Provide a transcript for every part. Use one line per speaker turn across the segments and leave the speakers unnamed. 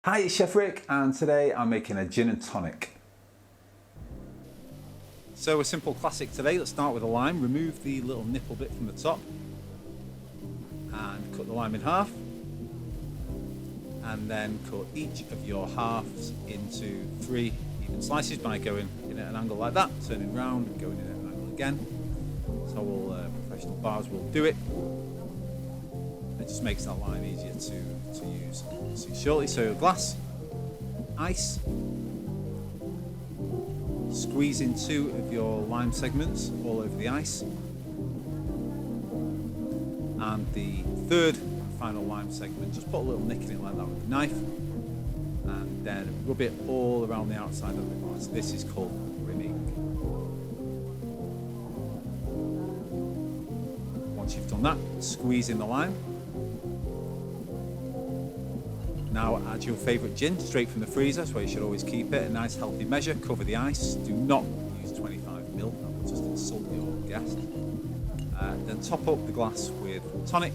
Hi, it's Chef Rick, and today I'm making a gin and tonic. So a simple classic today. Let's start with a lime. Remove the little nipple bit from the top and cut the lime in half, and then cut each of your halves into 3 even slices by going in at an angle like that, turning round and going in at an angle again. So all professional bars will do it. It just makes that lime easier to use. See shortly. So a glass, ice, squeeze in 2 of your lime segments all over the ice, and the 3rd final lime segment, just put a little nick in it like that with a knife, and then rub it all around the outside of the glass. This is called rimming. Once you've done that, squeeze in the lime. Now add your favourite gin straight from the freezer, that's where you should always keep it. A nice healthy measure, cover the ice. Do not use 25ml, that will just insult your guest. Then top up the glass with tonic.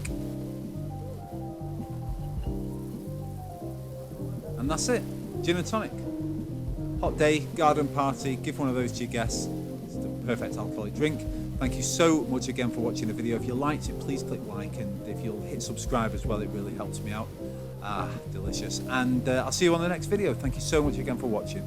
And that's it, gin and tonic. Hot day, garden party, give one of those to your guests. It's the perfect alcoholic drink. Thank you so much again for watching the video. If you liked it, please click like, and if you'll hit subscribe as well, it really helps me out. Delicious. And I'll see you on the next video. Thank you so much again for watching.